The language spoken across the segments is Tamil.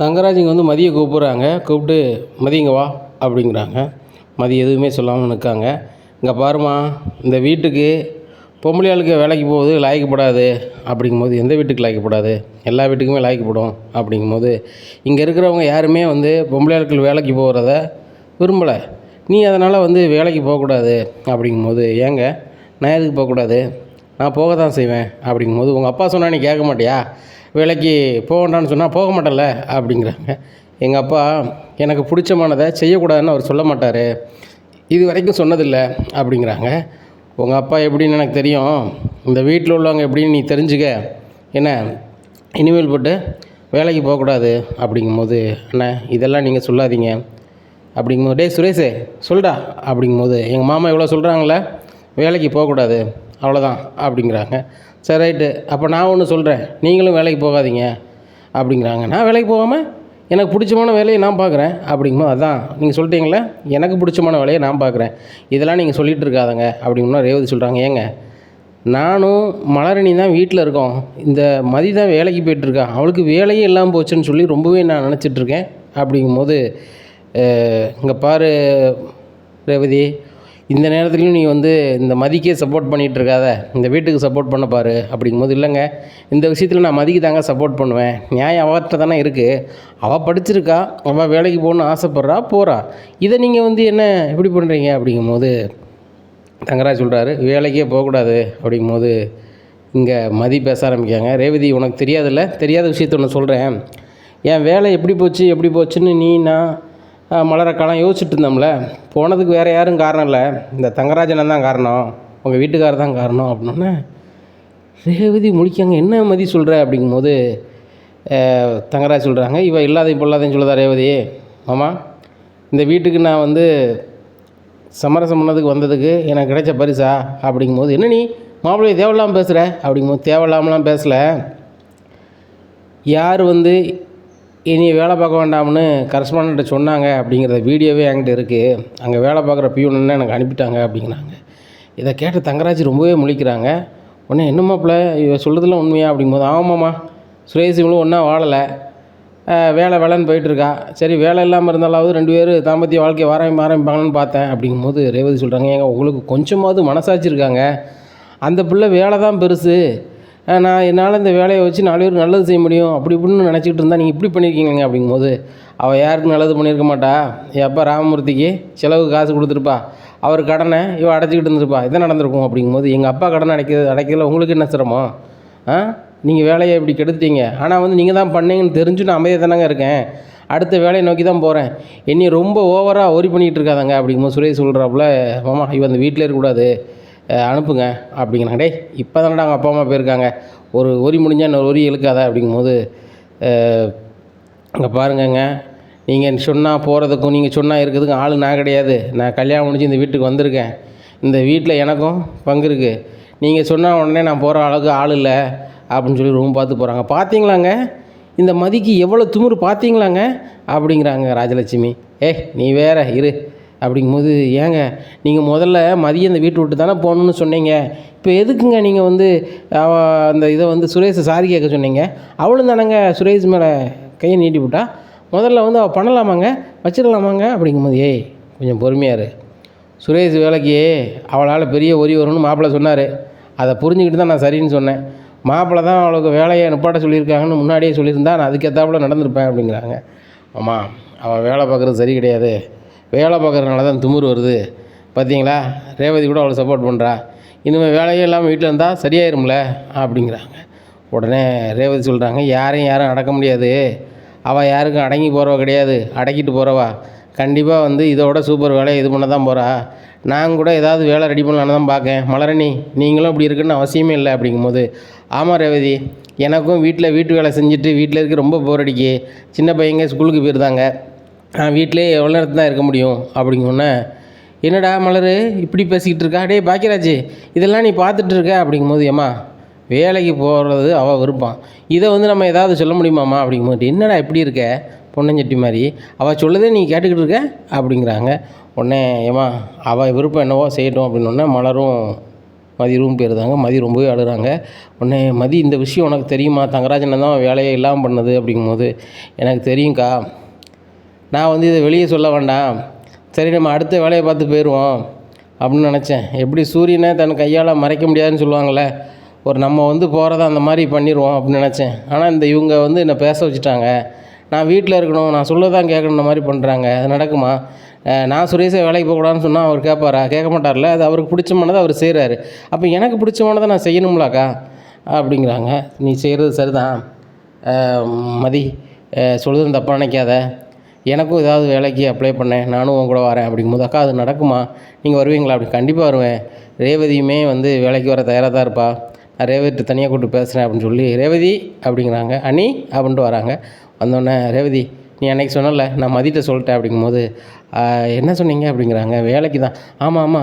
தங்கராஜ் இங்கே வந்து மதியை கூப்பிட்றாங்க. கூப்பிட்டு மதி இங்கே வா அப்படிங்கிறாங்க. மதி எதுவுமே சொல்லாமல் நிற்காங்க. இங்கே பாருமா, இந்த வீட்டுக்கு பொம்பளை ஆளுக்கு வேலைக்கு போகுது லாய்க்கப்படாது அப்படிங்கும்போது, எந்த வீட்டுக்கு லாய்க்கப்படாது, எல்லா வீட்டுக்குமே லாய்க்கப்படும் அப்படிங்கும்போது, இங்கே இருக்கிறவங்க யாருமே வந்து பொம்பளை ஆட்கள் வேலைக்கு போகிறத விரும்பலை. நீ அதனால் வந்து வேலைக்கு போகக்கூடாது அப்படிங்கும்போது, ஏங்க நான் எதுக்கு போகக்கூடாது, நான் போக தான் செய்வேன் அப்படிங்கும்போது, உங்கள் அப்பா சொன்னால் நீ கேட்க மாட்டியா, வேலைக்கு போக வேண்டான்னு சொன்னால் போக மாட்டேன்ல அப்படிங்கிறாங்க. எங்கள் அப்பா எனக்கு பிடிச்சமானதை செய்யக்கூடாதுன்னு அவர் சொல்ல மாட்டார், இது வரைக்கும் சொன்னதில்லை அப்படிங்கிறாங்க. உங்கள் அப்பா எப்படின்னு எனக்கு தெரியும், இந்த வீட்டில் உள்ளவங்க எப்படின்னு நீ தெரிஞ்சுக்க, என்ன இனிமேல் போட்டு வேலைக்கு போகக்கூடாது அப்படிங்கும்போது, அண்ணா இதெல்லாம் நீங்கள் சொல்லாதீங்க அப்படிங்கும்போது, டேய் சுரேஷே சொல்டா அப்படிங்கும்போது, எங்கள் மாமா இவ்வளோ சொல்கிறாங்களே வேலைக்கு போகக்கூடாது அவ்வளோதான் அப்படிங்கிறாங்க. சரி ரைட்டு, அப்போ நான் ஒன்று சொல்கிறேன், நீங்களும் வேலைக்கு போகாதீங்க அப்படிங்கிறாங்க. நான் வேலைக்கு போகாமல் எனக்கு பிடிச்சமான வேலையை நான் பார்க்குறேன் அப்படிங்கும்போது, அதான் நீங்கள் சொல்லிட்டீங்களே எனக்கு பிடிச்சமான வேலையை நான் பார்க்குறேன், இதெல்லாம் நீங்கள் சொல்லிகிட்டு இருக்காதங்க அப்படிங்கன்னா ரேவதி சொல்கிறாங்க. ஏங்க நானும் மலரணி தான் வீட்டில் இருக்கோம், இந்த மதி தான் வேலைக்கு போய்ட்டுருக்கா, அவளுக்கு வேலையே இல்லாமல் போச்சுன்னு சொல்லி ரொம்பவே நான் நினச்சிட்ருக்கேன் அப்படிங்கும்போது, இங்கே பாரு ரேவதி, இந்த நேரத்துலையும் நீ வந்து இந்த மதிக்கே சப்போர்ட் பண்ணிகிட்ருக்காத, இந்த வீட்டுக்கு சப்போர்ட் பண்ண பாரு அப்படிங்கும்போது, இல்லைங்க இந்த விஷயத்தில் நான் மதிக்கு தாங்க சப்போர்ட் பண்ணுவேன், நியாயம் அவர்கிட்ட தானே இருக்குது, அவள் படிச்சிருக்கா, அவள் வேலைக்கு போகணுன்னு ஆசைப்பட்றா போகிறா, இதை நீங்கள் வந்து என்ன எப்படி பண்ணுறீங்க அப்படிங்கும்போது, தங்கராஜ் சொல்கிறாரு வேலைக்கே போகக்கூடாது அப்படிங்கும்போது, இங்கே மதி பேச ஆரம்பிக்காங்க. ரேவதி உனக்கு தெரியாதுல்ல, தெரியாத விஷயத்த ஒன்று சொல்கிறேன், என் வேலை எப்படி போச்சுன்னு நீ நான் மலரக்காலாம் யோசிச்சுட்டு இருந்தோம்ல, போனதுக்கு வேறு யாரும் காரணம் இல்லை, இந்த தங்கராஜன் தான் காரணம், உங்கள் வீட்டுக்காரர் தான் காரணம் அப்படின்னோடனே ரேவதி முடிக்காங்க. என்ன மதி சொல்கிற அப்படிங்கும்போது, தங்கராஜ் சொல்கிறாங்க, இவள் இல்லாத இப்போ இல்லாதன்னு சொல்லுதா ரேவதி, மாமா இந்த வீட்டுக்கு நான் வந்து சமரசம் பண்ணதுக்கு வந்ததுக்கு எனக்கு கிடைச்ச பரிசா அப்படிங்கும்போது, என்ன நீ மாப்பிள்ளையை தேவையில்லாமல் பேசுகிற அப்படிங்கும்போது, தேவையில்லாமலாம் பேசலை, யார் வந்து இனி வேலை பார்க்க வேண்டாம்னு கரஸ்பாண்ட்ட சொன்னாங்க அப்படிங்கிறத வீடியோவே என்கிட்ட இருக்குது, அங்கே வேலை பார்க்குற பியூன்னு எனக்கு அனுப்பிட்டாங்க அப்படிங்கிறாங்க. இதை கேட்ட தங்கராஜ் ரொம்பவே முழிக்கிறாங்க. உடனே என்ன மாப்பிள்ள இவ சொல்கிறதுலாம் உண்மையா அப்படிங்கும்போது, ஆமாம்மா சுரேஷ் இவங்களும் ஒன்றா வாழலை, வேலைன்னு போயிட்டுருக்கா, சரி வேலை இல்லாமல் இருந்தாலாவது 2 பேர் தாம்பத்திய வாழ்க்கையை ஆரம்பிப்பாங்கன்னு பார்த்தேன் அப்படிங்கும்போது, ரேவதி சொல்கிறாங்க, ஏங்க உங்களுக்கு கொஞ்சமாவது மனசாட்சி இருக்காங்க, அந்த பிள்ளை வேலை தான் பெருசு, நான் என்னால் இந்த வேலையை வச்சு 4 பேருக்கு நல்லது செய்ய முடியும் அப்படி இப்படின்னு நினச்சிக்கிட்டு இருந்தால் நீங்கள் இப்படி பண்ணியிருக்கீங்க அப்படிங்கும்போது, அவள் யாருக்கும் நல்லது பண்ணியிருக்க மாட்டா, என் அப்பா ராமமூர்த்திக்கு செலவுக்கு காசு கொடுத்துருப்பா, அவர் கடனை இவள் அடைச்சிக்கிட்டு இருந்திருப்பா, இதான் நடந்திருக்கும் அப்படிங்கும்போது, எங்கள் அப்பா கடனை அடைக்கிறதுல உங்களுக்கு என்ன சிரமம், நீங்கள் வேலையை இப்படி கெடுத்துட்டீங்க, ஆனால் வந்து நீங்கள் தான் பண்ணீங்கன்னு தெரிஞ்சு நான் அமைதியாக தானங்க இருக்கேன், அடுத்த வேலையை நோக்கி தான் போகிறேன், என்னை ரொம்ப ஓவராக ஒரி பண்ணிகிட்டு இருக்காதாங்க அப்படிங்கும்போது, சுரேஷ் சொல்கிறாப்புல, மாமா இவன் அந்த வீட்டில் இருக்கக்கூடாது, அனுப்புங்க அப்படிங்கிறாங்க. டே இப்போ தானடா அவங்க அப்பா அம்மா போயிருக்காங்க, ஒரு ஒரி முடிஞ்சால் இன்னொரு ஒரி இழுக்காத அப்படிங்கும்போது, அங்கே பாருங்கங்க நீங்கள் சொன்னால் போகிறதுக்கும் நீங்கள் சொன்னால் இருக்கிறதுக்கும் ஆள் நான் கிடையாது, நான் கல்யாணம் முடிஞ்சு இந்த வீட்டுக்கு வந்திருக்கேன், இந்த வீட்டில் எனக்கும் பங்கு இருக்குது, நீங்கள் சொன்னால் உடனே நான் போகிற அளவுக்கு ஆள் இல்லை அப்படின்னு சொல்லி ரூம் பார்த்து போகிறாங்க. பார்த்தீங்களாங்க இந்த மதிக்கு எவ்வளோ திமிரு பார்த்தீங்களாங்க அப்படிங்கிறாங்க ராஜலட்சுமி. நீ வேற இரு அப்படிங்கும்போது, ஏங்க நீங்கள் முதல்ல மதியம் இந்த வீட்டை விட்டு தானே போகணுன்னு சொன்னீங்க, இப்போ எதுக்குங்க நீங்கள் வந்து அந்த இதை வந்து சுரேஷை சாரி கேட்க சொன்னீங்க, அவளும் தானேங்க சுரேஷ் மேலே கையை நீட்டி விட்டா, முதல்ல வந்து அவள் பண்ணலாமாங்க வச்சிடலாமாங்க அப்படிங்கும்போது, கொஞ்சம் பொறுமையாரு, சுரேஷ் வேலைக்கு அவளால் பெரிய ஒரி வரும்னு மாப்பிள்ளை சொன்னார், அதை புரிஞ்சுக்கிட்டு தான் நான் சரின்னு சொன்னேன், மாப்பிள்ளை தான் அவளுக்கு வேலையை நிப்பாட்ட சொல்லியிருக்காங்கன்னு முன்னாடியே சொல்லியிருந்தா நான் அதுக்கேற்றாப்புல நடந்திருப்பேன் அப்படிங்கிறாங்க. ஆமாம் அவள் வேலை பார்க்குறது சரி கிடையாது, வேலை பார்க்குறதுனால தான் திமிரு வருது பார்த்தீங்களா, ரேவதி கூட அவளை சப்போர்ட் பண்ணுறா, இனிமேல் வேலையே இல்லாமல் வீட்டில் இருந்தால் சரியாயிரும்ல அப்படிங்கிறாங்க. உடனே ரேவதி சொல்கிறாங்க, யாரும் அடக்க முடியாது, அவள் யாருக்கும் அடங்கி போகிறவ கிடையாது, அடக்கிட்டு போகிறவா, கண்டிப்பாக வந்து இதோட சூப்பர் வேலையை இது பண்ண தான் போகிறா, நான் கூட ஏதாவது வேலை ரெடி பண்ணலான்னு தான் பார்க்கேன், மலரணி நீங்களும் இப்படி இருக்குன்னு அவசியமே இல்லை அப்படிங்கும்போது, ஆமாம் ரேவதி எனக்கும் வீட்டு வேலை செஞ்சுட்டு வீட்டில் இருக்க ரொம்ப போர் அடிக்கி, சின்ன பையங்க ஸ்கூலுக்கு போயிருந்தாங்க, நான் வீட்டிலே எவ்வளோ நேரத்தில் தான் இருக்க முடியும் அப்படிங்கன்னே, என்னடா மலர் இப்படி பேசிக்கிட்டு இருக்கா, டே பாக்கியராஜ் இதெல்லாம் நீ பார்த்துட்ருக்க அப்படிங்கும்போது, ஏம்மா வேலைக்கு போகிறது அவள் விருப்பம், இதை வந்து நம்ம ஏதாவது சொல்ல முடியுமாம்மா அப்படிங்கும்போது, என்னடா இப்படி இருக்க பொன்னஞ்சட்டி மாதிரி, அவள் சொல்லதே நீ கேட்டுக்கிட்டு இருக்க அப்படிங்கிறாங்க. உடனே ஏம்மா அவள் விருப்பம் என்னவோ செய்யட்டும் அப்படின்னோடனே மலரும் மதி ரூம் போயிருந்தாங்க. மதி ரொம்பவே அழுகிறாங்க. உடனே மதி, இந்த விஷயம் உனக்கு தெரியுமா? தங்கராஜன் தான் வேலையை இல்லாமல் பண்ணது அப்படிங்கும்போது, எனக்கு தெரியும்க்கா, நான் வந்து இதை வெளியே சொல்ல வேண்டாம், சரி நம்ம அடுத்த வேலையை பார்த்து போயிடுவோம் அப்படின்னு நினச்சேன். எப்படி சூரியனை தன் கையால் மறைக்க முடியாதுன்னு சொல்லுவாங்கள்ல, ஒரு நம்ம வந்து போகிறத அந்த மாதிரி பண்ணிடுவோம் அப்படின்னு நினச்சேன். ஆனால் இவங்க வந்து என்னை பேச வச்சுட்டாங்க. நான் வீட்டில் இருக்கணும், நான் சொல்ல தான் கேட்கணுன்ற மாதிரி பண்ணுறாங்க. அது நடக்குமா? நான் சுரேஷை வேலைக்கு போகக்கூடாதுன்னு சொன்னால் அவர் கேட்பாரா? கேட்க மாட்டார்ல. அது அவருக்கு பிடிச்சமானதை அவர் செய்கிறாரு. அப்போ எனக்கு பிடிச்சமானதை நான் செய்யணும்லாக்கா அப்படிங்கிறாங்க. நீ செய்கிறது சரிதான் மதி, சொல்லுறது தப்பாக நினைக்காத, எனக்கும் ஏதாவது வேலைக்கு அப்ளை பண்ணேன், நானும் உன் கூட வரேன் அப்படிங்கும்போது, அக்கா அது நடக்குமா? நீங்கள் வருவீங்களா? அப்படி கண்டிப்பாக வருவேன். ரேவதியுமே வந்து வேலைக்கு வர தயாராக தான் இருப்பா. நான் ரேவதி தனியாக கூப்பிட்டு பேசுகிறேன் அப்படின்னு சொல்லி, ரேவதி அப்படிங்கிறாங்க. அண்ணி அப்படின்ட்டு வராங்க. வந்தோடனே, ரேவதி நீ அன்றைக்கி சொன்னல, நான் மதிட்ட சொல்லிட்டேன் அப்படிங்கும்போது, என்ன சொன்னீங்க அப்படிங்கிறாங்க. வேலைக்கு தான். ஆமாம்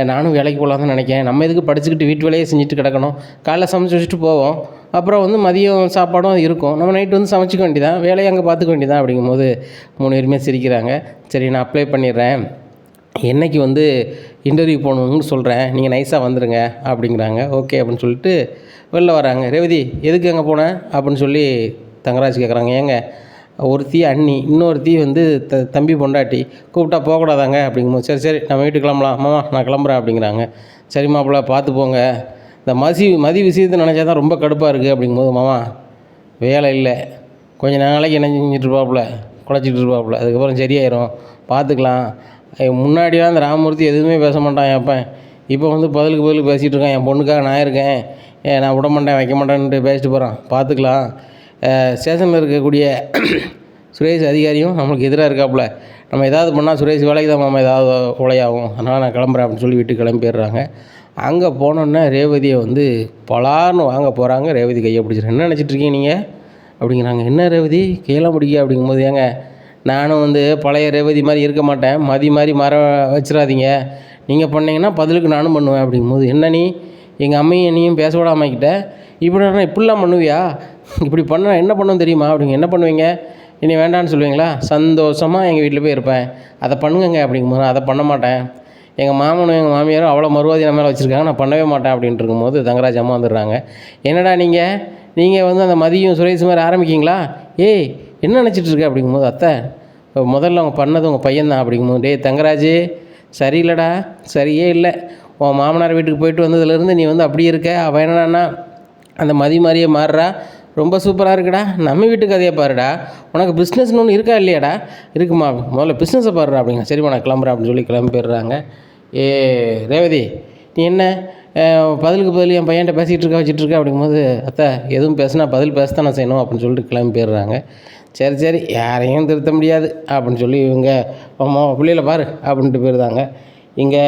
நானும் வேலைக்கு போகலாம் தான் நினைக்கிறேன். நம்ம எதுக்கு படிச்சுக்கிட்டு வீட்டு வேலையே செஞ்சுட்டு கிடக்கணும்? காலைல சமைச்சு வச்சுட்டு போவோம், அப்புறம் வந்து மதியம் சாப்பாடும் இருக்கும், நம்ம நைட்டு வந்து சமைச்சிக்க வேண்டியதான், வேலையை அங்கே பார்த்துக்க வேண்டியதான் அப்படிங்கும்போது 3 பேருமே சிரிக்கிறாங்க. சரி நான் அப்ளை பண்ணிடுறேன், என்றைக்கு வந்து இன்டர்வியூ போகணுன்னு சொல்கிறேன், நீங்கள் நைஸாக வந்துடுங்க அப்படிங்கிறாங்க. ஓகே அப்படின்னு சொல்லிட்டு வெளில வராங்க. ரேவதி எதுக்கு அங்கே போனேன் அப்படின்னு சொல்லி தங்கராஜ் கேட்குறாங்க. ஏங்க, ஒருத்தி அண்ணி, இன்னொருத்தி வந்து தம்பி பொண்டாட்டி, கூப்பிட்டா போகக்கூடாதாங்க அப்படிங்கும்போது, சரி நம்ம வீட்டுக்கு கிளம்பலாம், மாமா நான் கிளம்புறேன் அப்படிங்கிறாங்க. சரி மாப்பிள்ள பார்த்து போங்க, இந்த மதி விஷயத்தை நினச்சா தான் ரொம்ப கடுப்பாக இருக்குது அப்படிங்கும்போது, மாமா வேலை இல்லை, கொஞ்சம் நாளைக்கு என்ன செஞ்சுட்டு இருப்பாப்புல, குழச்சிட்டு இருப்பாப்புல, அதுக்கப்புறம் சரியாயிரும், பார்த்துக்கலாம். முன்னாடிலாம் அந்த ராமமூர்த்தி எதுவுமே பேச மாட்டான் என் அப்பன், இப்போ வந்து பதிலுக்கு பதில் பேசிகிட்டு இருக்கான். என் பொண்ணுக்காக நான் இருக்கேன், நான் விட மாட்டேன் வைக்க மாட்டேன்ட்டு பேசிட்டு போகிறான், பார்த்துக்கலாம். ஸ்டேஷனில் இருக்கக்கூடிய சுரேஷ் அதிகாரியும் நம்மளுக்கு எதிராக இருக்காப்புல, நம்ம ஏதாவது பண்ணால் சுரேஷ் வேலைக்கு தான் மாமா ஏதாவது உலையாகும், அதனால் நான் கிளம்புறேன் அப்படின்னு சொல்லி வீட்டுக்கு கிளம்பிடுறாங்க. அங்கே போனோன்னே ரேவதியை வந்து பலார்னு வாங்க போகிறாங்க. ரேவதி கையை பிடிச்சிருக்கேன். என்ன நினச்சிட்ருக்கீங்க நீங்கள் அப்படிங்கிறாங்க. என்ன ரேவதி கையெல்லாம் பிடிக்க அப்படிங்கும்போது, ஏங்க நானும் வந்து பழைய ரேவதி மாதிரி இருக்க மாட்டேன், மதி மாதிரி வச்சிடாதீங்க, நீங்கள் பண்ணிங்கன்னா பதிலுக்கு நானும் பண்ணுவேன் அப்படிங்கும்போது, என்ன நீ எங்கள் அம்மையும் என்னையும் பேச விடாமக்கிட்ட இப்படிலாம் பண்ணுவியா? இப்படி பண்ண என்ன பண்ணுன்னு தெரியுமா அப்படிங்க. என்ன பண்ணுவீங்க? இனி வேண்டான்னு சொல்லுவீங்களா? சந்தோஷமாக எங்கள் வீட்டில் போய் இருப்பேன், அதை பண்ணுங்க அப்படிங்கும்போது, அதை பண்ண மாட்டேன், எங்கள் மாமனும் எங்கள் மாமியாரும் அவ்வளோ மறுவாதி நம்ம மேலே வச்சுருக்காங்க, நான் பண்ணவே மாட்டேன் அப்படின்ட்டு இருக்கும்போது தங்கராஜ் அம்மா வந்துடுறாங்க. என்னடா நீங்கள் வந்து அந்த மதியம் சுரேஷ் மாதிரி ஆரம்பிக்கிங்களா? ஏய் என்ன நினச்சிட்ருக்க அப்படிங்கும்போது, அத்தை முதல்ல அவங்க பண்ணது உங்கள் பையன்தான் அப்படிங்கும்போது, டேய் தங்கராஜ் சரியில்லைடா, சரியே இல்லை, உன் மாமனார் வீட்டுக்கு போயிட்டு வந்ததுலேருந்து நீ வந்து அப்படியே இருக்க, அவன் என்னடான்னா அந்த மதி மாதிரியே மாறுறா, ரொம்ப சூப்பராக இருக்குடா, நம்ம வீட்டு கதையை பாருடா, உனக்கு பிஸ்னஸ்னு ஒன்று இருக்கா இல்லையாடா? இருக்குமா, முதல்ல பிஸ்னஸை பாருடா அப்படிங்க. சரிம்மா நான் கிளம்புறேன் அப்படின்னு சொல்லி கிளம்பி போயிடுறாங்க. ரேவதி நீ என்ன பதிலுக்கு பதில் என் பையன்கிட்ட பேசிகிட்டு வச்சுட்ருக்க அப்படிங்கும்போது, அத்தை எதுவும் பேசுனா பதில் பேசத்தானே செய்யணும் அப்படின்னு சொல்லிட்டு கிளம்பி போயிடுறாங்க. சரி யாரையும் திருத்த முடியாது அப்படின்னு சொல்லி இவங்க அம்மா பிள்ளையில பாரு அப்படின்ட்டு போயிருந்தாங்க. இங்கே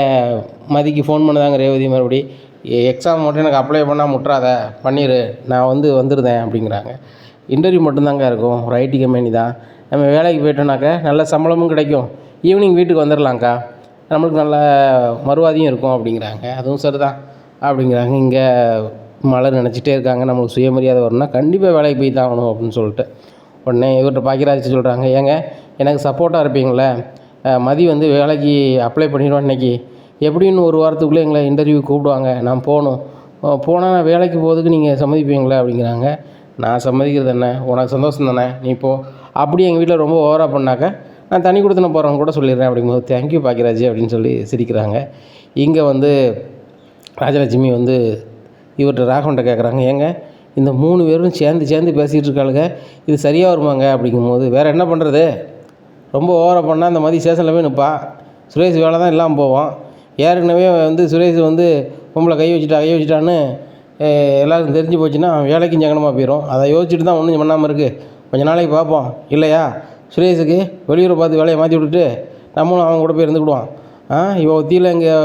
மதிக்கு ஃபோன் பண்ணுதாங்க ரேவதி, மறுபடி எக்ஸாம் மட்டும் எனக்கு அப்ளை பண்ணால் முட்டுறாத, பண்ணிடு, நான் வந்துடுதேன் அப்படிங்கிறாங்க. இன்டர்வியூ மட்டும்தாங்க இருக்கும், ஒரு ஐடி கம்பெனி தான், நம்ம வேலைக்கு போய்ட்டோம்னாக்கா நல்ல சம்பளமும் கிடைக்கும், ஈவினிங் வீட்டுக்கு வந்துடலாங்க்கா, நம்மளுக்கு நல்ல மறுவாதியும் இருக்கும் அப்படிங்கிறாங்க. அதுவும் சரிதான் அப்படிங்கிறாங்க. இங்கே மலர் நினச்சிட்டே இருக்காங்க, நம்மளுக்கு சுயமரியாதை வரணும்னா கண்டிப்பாக வேலைக்கு போய் தான் ஆகணும் அப்படின்னு சொல்லிட்டு. உடனே இவர்கிட்ட பாக்கியராஜ் சொல்கிறாங்க, ஏங்க எனக்கு சப்போர்ட்டாக இருப்பீங்களே, மதி வந்து வேலைக்கு அப்ளை பண்ணிடுவோம் இன்றைக்கி, எப்படின்னு ஒரு வாரத்துக்குள்ளே எங்களை இன்டர்வியூ கூப்பிடுவாங்க, நான் போகணும், போனால் நான் வேலைக்கு போகிறதுக்கு நீங்கள் சம்மதிப்பீங்களே அப்படிங்கிறாங்க. நான் சம்மதிக்கிறது என்ன, உனக்கு சந்தோஷம் தானே, நீ போ, அப்படி எங்கள் வீட்டில் ரொம்ப ஓவராக பண்ணாக்க நான் தனி கொடுத்துன போகிறவங்க கூட சொல்லிடுறேன் அப்படிங்கும்போது, தேங்க்யூ பாக்கியராஜ் அப்படின்னு சொல்லி சிரிக்கிறாங்க. இங்கே வந்து ராஜலட்சுமி வந்து இவர்கிட்ட ராகவன்ட்ட கேட்குறாங்க, ஏங்க இந்த 3 பேரும் சேர்ந்து பேசிகிட்டு இருக்காளுங்க, இது சரியாக வருமாங்க அப்படிங்கும்போது, வேறு என்ன பண்ணுறது, ரொம்ப ஓவராக பண்ணால் அந்த மாதிரி ஸ்டேஷனில் போய் நிற்பான், சுரேஷ் வேலை தான் இல்லாமல் போவான், ஏற்கனவே வந்து சுரேஷ் வந்து பொம்பளை கை வச்சுட்டான்னு எல்லாருக்கும் தெரிஞ்சு போச்சுன்னா வேலைக்கும் சங்கடமாக போயிடும், அதை யோசிச்சுட்டு தான் ஒன்றும் பண்ணாமல் இருக்குது, கொஞ்சம் நாளைக்கு பார்ப்போம், இல்லையா சுரேஷுக்கு வெளியூரை பார்த்து வேலையை மாற்றி விட்டுட்டு நம்மளும் அவன் கூட போய் இருந்துக்கிடுவான், இவன் ஒத்தியில் இங்கே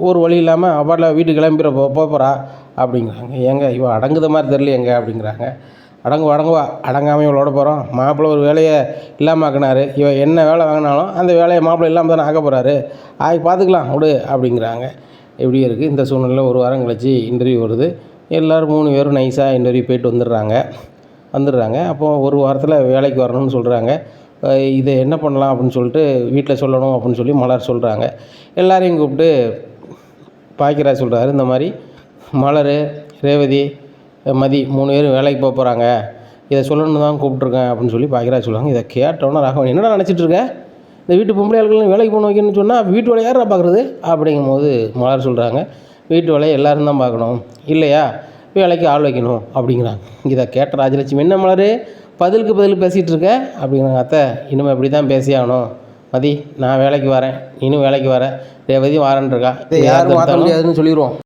ஒரு வழி இல்லாமல் அப்பாட்டில் வீட்டுக்கு கிளம்பிற போகிறா அப்படிங்கிறாங்க. ஏங்க இவன் அடங்குத மாதிரி தெரியலையேங்க அப்படிங்கிறாங்க. அடங்குவா, அடங்காமல் இவளோட போகிறோம், மாப்பிள்ளை ஒரு வேலையை இல்லாமல் ஆக்கினார், இவன் என்ன வேலை வாங்கினாலும் அந்த வேலையை மாப்பிள்ளை இல்லாமல் தானே ஆக்க போகிறாரு, பார்த்துக்கலாம் விடு அப்படிங்கிறாங்க. எப்படி இருக்குது இந்த சூழ்நிலையில் ஒரு வாரம் கழிச்சு இன்டர்வியூ வருது, எல்லோரும் 3 பேரும் நைஸாக இன்டர்வியூ போயிட்டு வந்துடுறாங்க. அப்போது ஒரு வாரத்தில் வேலைக்கு வரணும்னு சொல்கிறாங்க. இதை என்ன பண்ணலாம் அப்படின்னு சொல்லிட்டு வீட்டில் சொல்லணும் அப்படின்னு சொல்லி மலர் சொல்கிறாங்க. எல்லாரையும் கூப்பிட்டு பாக்கியராஜ் சொல்கிறாரு, இந்த மாதிரி மலர், ரேவதி, மதி 3 பேரும் வேலைக்கு போகிறாங்க, இதை சொல்லணுன்னு தான் கூப்பிட்ருக்கேன் அப்படின்னு சொல்லி பாக்கியராஜ் சொல்லுவாங்க. இதை கேட்டோன்னே ராகவன், என்னடா நினச்சிட்ருக்க, இந்த வீட்டு பொம்பளை ஆளுகளும் வேலைக்கு போகணும் வைக்கணும்னு சொன்னால் வீட்டு வேலையை யாரா பார்க்குறது அப்படிங்கும்போது மலர் சொல்கிறாங்க, வீட்டு வேலையை எல்லோரும் தான் பார்க்கணும், இல்லையா வேலைக்கு ஆள் வைக்கணும் அப்படிங்கிறாங்க. இதை கேட்ட ராஜலட்சுமி, என்ன மலர் பதிலுக்கு பதில் பேசிகிட்டு இருக்க அப்படிங்கிறாங்க. அத்தை, இனிமேல் இப்படி தான் பேசியாகணும், மதி நான் வேலைக்கு வரேன், நீனும் வேலைக்கு வர, ரேவதி வாரன்ருக்கா, இதை யாரும் மாற்ற முடியாதுன்னு சொல்லிடுவோம்.